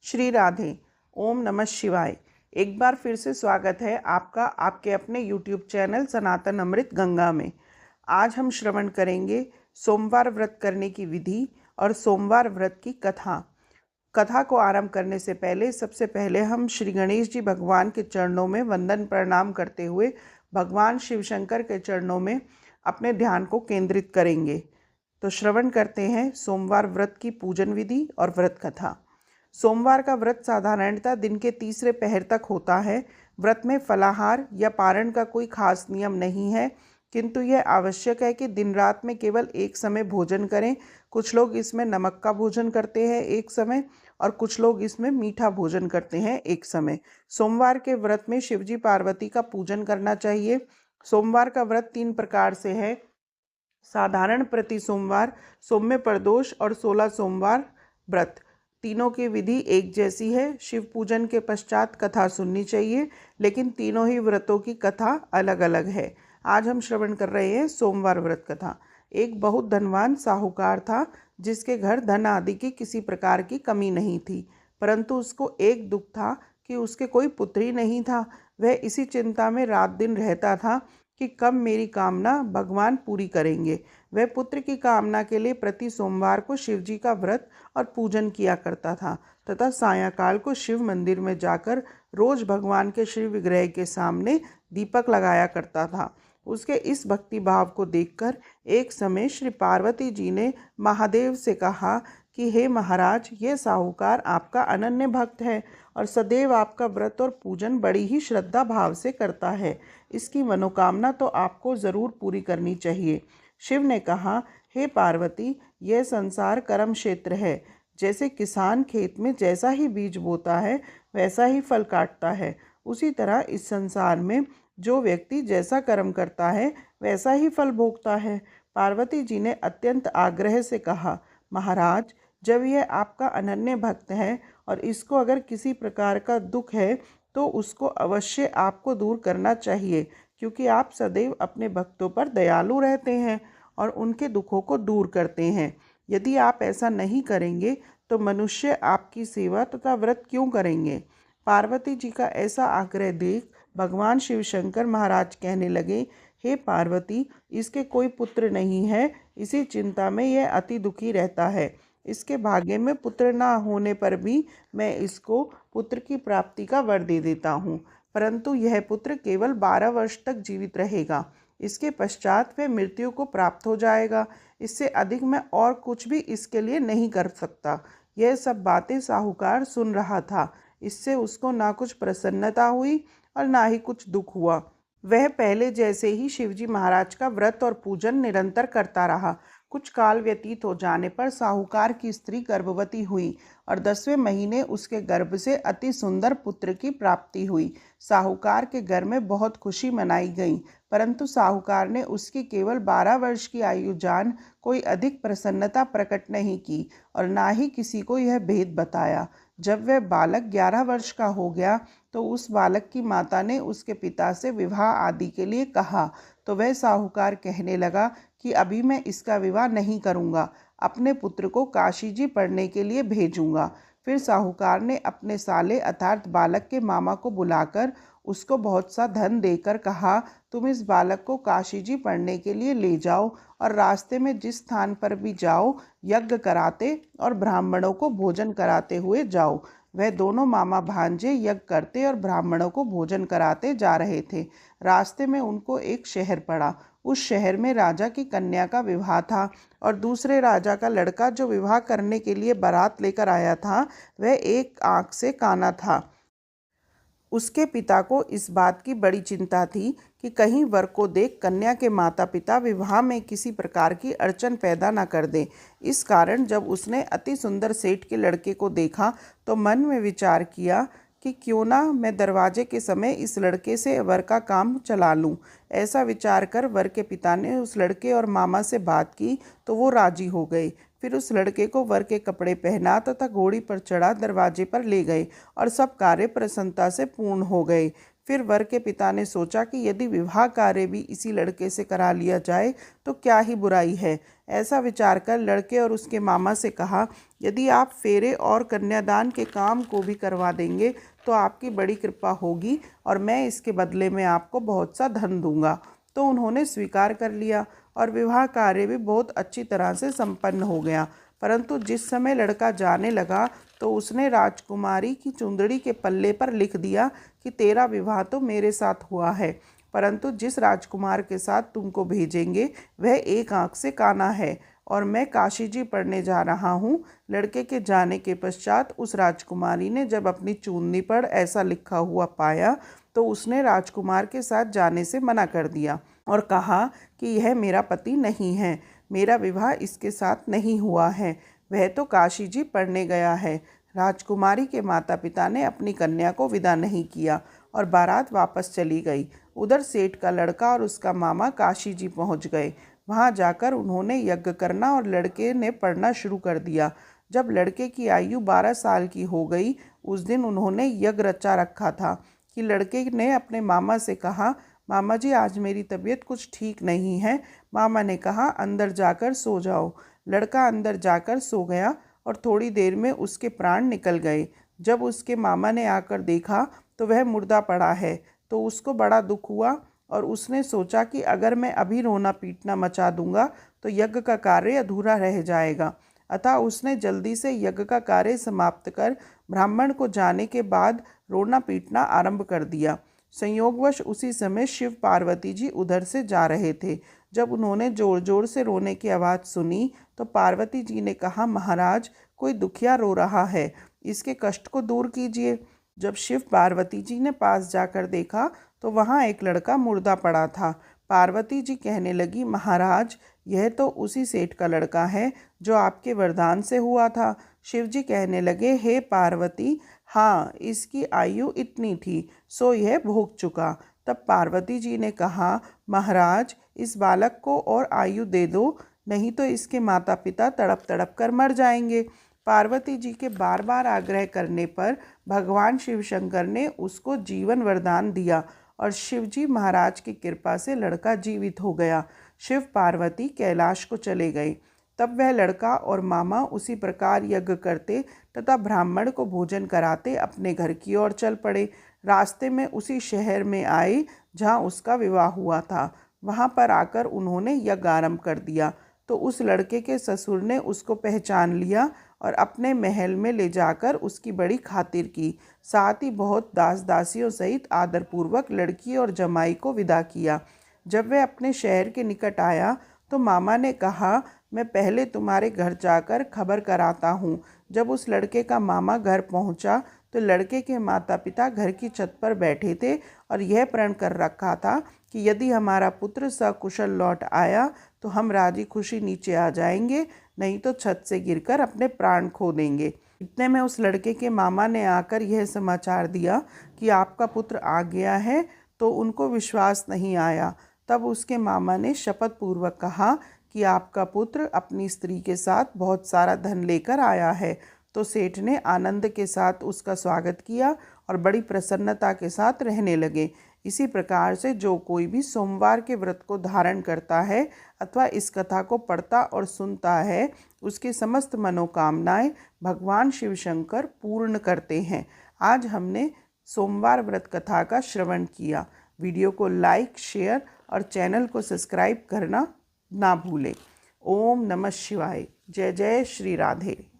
श्री राधे। ओम नमः शिवाय। एक बार फिर से स्वागत है आपका आपके अपने YouTube चैनल सनातन अमृत गंगा में। आज हम श्रवण करेंगे सोमवार व्रत करने की विधि और सोमवार व्रत की कथा। कथा को आरंभ करने से पहले सबसे पहले हम श्री गणेश जी भगवान के चरणों में वंदन प्रणाम करते हुए भगवान शिव शंकर के चरणों में अपने ध्यान को केंद्रित करेंगे। तो श्रवण करते हैं सोमवार व्रत की पूजन विधि और व्रत कथा। सोमवार का व्रत साधारणतः दिन के तीसरे पहर तक होता है। व्रत में फलाहार या पारण का कोई खास नियम नहीं है, किंतु यह आवश्यक है कि दिन रात में केवल एक समय भोजन करें। कुछ लोग इसमें नमक का भोजन करते हैं एक समय और कुछ लोग इसमें मीठा भोजन करते हैं एक समय। सोमवार के व्रत में शिवजी पार्वती का पूजन करना चाहिए। सोमवार का व्रत 3 प्रकार से है: साधारण प्रति सोमवार, सौम्य प्रदोष और 16 सोमवार व्रत। तीनों की विधि एक जैसी है। शिव पूजन के पश्चात कथा सुननी चाहिए, लेकिन तीनों ही व्रतों की कथा अलग अलग है। आज हम श्रवण कर रहे हैं सोमवार व्रत कथा। एक बहुत धनवान साहूकार था, जिसके घर धन आदि की किसी प्रकार की कमी नहीं थी, परंतु उसको एक दुख था कि उसके कोई पुत्र ही नहीं था। वह इसी चिंता में रात दिन रहता था कि कब मेरी कामना भगवान पूरी करेंगे। वह पुत्र की कामना के लिए प्रति सोमवार को शिवजी का व्रत और पूजन किया करता था तथा सायंकाल को शिव मंदिर में जाकर रोज भगवान के श्री विग्रह के सामने दीपक लगाया करता था। उसके इस भक्ति भाव को देखकर एक समय श्री पार्वती जी ने महादेव से कहा कि हे महाराज, ये साहूकार आपका अनन्य भक्त है और सदैव आपका व्रत और पूजन बड़ी ही श्रद्धा भाव से करता है। इसकी मनोकामना तो आपको ज़रूर पूरी करनी चाहिए। शिव ने कहा, हे पार्वती, यह संसार कर्म क्षेत्र है। जैसे किसान खेत में जैसा ही बीज बोता है वैसा ही फल काटता है, उसी तरह इस संसार में जो व्यक्ति जैसा कर्म करता है वैसा ही फल भोगता है। पार्वती जी ने अत्यंत आग्रह से कहा, महाराज, जब यह आपका अनन्य भक्त है और इसको अगर किसी प्रकार का दुख है तो उसको अवश्य आपको दूर करना चाहिए, क्योंकि आप सदैव अपने भक्तों पर दयालु रहते हैं और उनके दुखों को दूर करते हैं। यदि आप ऐसा नहीं करेंगे तो मनुष्य आपकी सेवा तथा व्रत क्यों करेंगे। पार्वती जी का ऐसा आग्रह देख भगवान शिव शंकर महाराज कहने लगे, हे पार्वती, इसके कोई पुत्र नहीं है, इसी चिंता में यह अति दुखी रहता है। इसके भाग्य में पुत्र ना होने पर भी मैं इसको पुत्र की प्राप्ति का वर दे देता हूँ, परंतु यह पुत्र केवल 12 वर्ष तक जीवित रहेगा। इसके पश्चात वह मृत्यु को प्राप्त हो जाएगा। इससे अधिक मैं और कुछ भी इसके लिए नहीं कर सकता। यह सब बातें साहूकार सुन रहा था। इससे उसको ना कुछ प्रसन्नता हुई और ना ही कुछ दुख हुआ। वह पहले जैसे ही शिवजी महाराज का व्रत और पूजन निरंतर करता रहा। कुछ काल व्यतीत हो जाने पर साहूकार की स्त्री गर्भवती हुई और 10वें महीने उसके गर्भ से अति सुंदर पुत्र की प्राप्ति हुई। साहूकार के घर में बहुत खुशी मनाई गई, परंतु साहूकार ने उसकी केवल 12 वर्ष की आयु जान कोई अधिक प्रसन्नता प्रकट नहीं की और ना ही किसी को यह भेद बताया। जब वह बालक 11 वर्ष का हो गया तो उस बालक की माता ने उसके पिता से विवाह आदि के लिए कहा, तो वह साहूकार कहने लगा कि अभी मैं इसका विवाह नहीं करूँगा, अपने पुत्र को काशी जी पढ़ने के लिए भेजूँगा। फिर साहूकार ने अपने साले अर्थात बालक के मामा को बुलाकर उसको बहुत सा धन देकर कहा, तुम इस बालक को काशी जी पढ़ने के लिए ले जाओ और रास्ते में जिस स्थान पर भी जाओ यज्ञ कराते और ब्राह्मणों को भोजन कराते हुए जाओ। वह दोनों मामा भांजे यज्ञ करते और ब्राह्मणों को भोजन कराते जा रहे थे। रास्ते में उनको एक शहर पड़ा। उस शहर में राजा की कन्या का विवाह था और दूसरे राजा का लड़का जो विवाह करने के लिए बारात लेकर आया था वह एक आंख से काना था। उसके पिता को इस बात की बड़ी चिंता थी कि कहीं वर को देख कन्या के माता पिता विवाह में किसी प्रकार की अड़चन पैदा न कर दें। इस कारण जब उसने अति सुंदर सेठ के लड़के को देखा तो मन में विचार किया कि क्यों ना मैं दरवाजे के समय इस लड़के से वर का काम चला लूं। ऐसा विचार कर वर के पिता ने उस लड़के और मामा से बात की तो वो राजी हो गए। फिर उस लड़के को वर के कपड़े पहना तथा घोड़ी पर चढ़ा दरवाजे पर ले गए और सब कार्य प्रसन्नता से पूर्ण हो गए। फिर वर के पिता ने सोचा कि यदि विवाह कार्य भी इसी लड़के से करा लिया जाए तो क्या ही बुराई है। ऐसा विचार कर लड़के और उसके मामा से कहा, यदि आप फेरे और कन्यादान के काम को भी करवा देंगे तो आपकी बड़ी कृपा होगी और मैं इसके बदले में आपको बहुत सा धन दूंगा। तो उन्होंने स्वीकार कर लिया और विवाह कार्य भी बहुत अच्छी तरह से संपन्न हो गया। परंतु जिस समय लड़का जाने लगा तो उसने राजकुमारी की चुंदड़ी के पल्ले पर लिख दिया कि तेरा विवाह तो मेरे साथ हुआ है, परंतु जिस राजकुमार के साथ तुमको भेजेंगे वह एक आंख से काना है और मैं काशी जी पढ़ने जा रहा हूँ। लड़के के जाने के पश्चात उस राजकुमारी ने जब अपनी चुन्नी पर ऐसा लिखा हुआ पाया तो उसने राजकुमार के साथ जाने से मना कर दिया और कहा कि यह मेरा पति नहीं है, मेरा विवाह इसके साथ नहीं हुआ है, वह तो काशी जी पढ़ने गया है। राजकुमारी के माता पिता ने अपनी कन्या को विदा नहीं किया और बारात वापस चली गई। उधर सेठ का लड़का और उसका मामा काशी जी पहुँच गए। वहाँ जाकर उन्होंने यज्ञ करना और लड़के ने पढ़ना शुरू कर दिया। जब लड़के की आयु 12 साल की हो गई, उस दिन उन्होंने यज्ञ रचा रखा था कि लड़के ने अपने मामा से कहा, मामा जी आज मेरी तबीयत कुछ ठीक नहीं है। मामा ने कहा, अंदर जाकर सो जाओ। लड़का अंदर जाकर सो गया और थोड़ी देर में उसके प्राण निकल गए। जब उसके मामा ने आकर देखा तो वह मुर्दा पड़ा है तो उसको बड़ा दुख हुआ और उसने सोचा कि अगर मैं अभी रोना पीटना मचा दूंगा तो यज्ञ का कार्य अधूरा रह जाएगा। अतः उसने जल्दी से यज्ञ का कार्य समाप्त कर ब्राह्मण को जाने के बाद रोना पीटना आरंभ कर दिया। संयोगवश उसी समय शिव पार्वती जी उधर से जा रहे थे। जब उन्होंने जोर जोर से रोने की आवाज़ सुनी तो पार्वती जी ने कहा, महाराज कोई दुखिया रो रहा है, इसके कष्ट को दूर कीजिए। जब शिव पार्वती जी ने पास जाकर देखा तो वहाँ एक लड़का मुर्दा पड़ा था। पार्वती जी कहने लगी, महाराज यह तो उसी सेठ का लड़का है जो आपके वरदान से हुआ था। शिव जी कहने लगे, हे पार्वती, हाँ इसकी आयु इतनी थी सो यह भोग चुका। तब पार्वती जी ने कहा, महाराज इस बालक को और आयु दे दो, नहीं तो इसके माता पिता तड़प तड़प कर मर जाएंगे। पार्वती जी के बार बार आग्रह करने पर भगवान शिव शंकर ने उसको जीवन वरदान दिया और शिवजी महाराज की कृपा से लड़का जीवित हो गया। शिव पार्वती कैलाश को चले गए। तब वह लड़का और मामा उसी प्रकार यज्ञ करते तथा ब्राह्मण को भोजन कराते अपने घर की ओर चल पड़े। रास्ते में उसी शहर में आए जहाँ उसका विवाह हुआ था। वहाँ पर आकर उन्होंने यज्ञ आरंभ कर दिया तो उस लड़के के ससुर ने उसको पहचान लिया और अपने महल में ले जाकर उसकी बड़ी खातिर की। साथ ही बहुत दास दासियों सहित आदरपूर्वक लड़की और जमाई को विदा किया। जब वह अपने शहर के निकट आया तो मामा ने कहा, मैं पहले तुम्हारे घर जाकर खबर कराता हूँ। जब उस लड़के का मामा घर पहुँचा तो लड़के के माता पिता घर की छत पर बैठे थे और यह प्रण कर रखा था कि यदि हमारा पुत्र सकुशल लौट आया तो हम राजी खुशी नीचे आ जाएंगे, नहीं तो छत से गिरकर अपने प्राण खो देंगे। इतने में उस लड़के के मामा ने आकर यह समाचार दिया कि आपका पुत्र आ गया है, तो उनको विश्वास नहीं आया। तब उसके मामा ने शपथ पूर्वक कहा कि आपका पुत्र अपनी स्त्री के साथ बहुत सारा धन लेकर आया है। तो सेठ ने आनंद के साथ उसका स्वागत किया और बड़ी प्रसन्नता के साथ रहने लगे। इसी प्रकार से जो कोई भी सोमवार के व्रत को धारण करता है अथवा इस कथा को पढ़ता और सुनता है, उसकी समस्त मनोकामनाएं भगवान शिव शंकर पूर्ण करते हैं। आज हमने सोमवार व्रत कथा का श्रवण किया। वीडियो को लाइक, शेयर और चैनल को सब्सक्राइब करना ना भूलें। ओम नमः शिवाय। जय जय श्री राधे।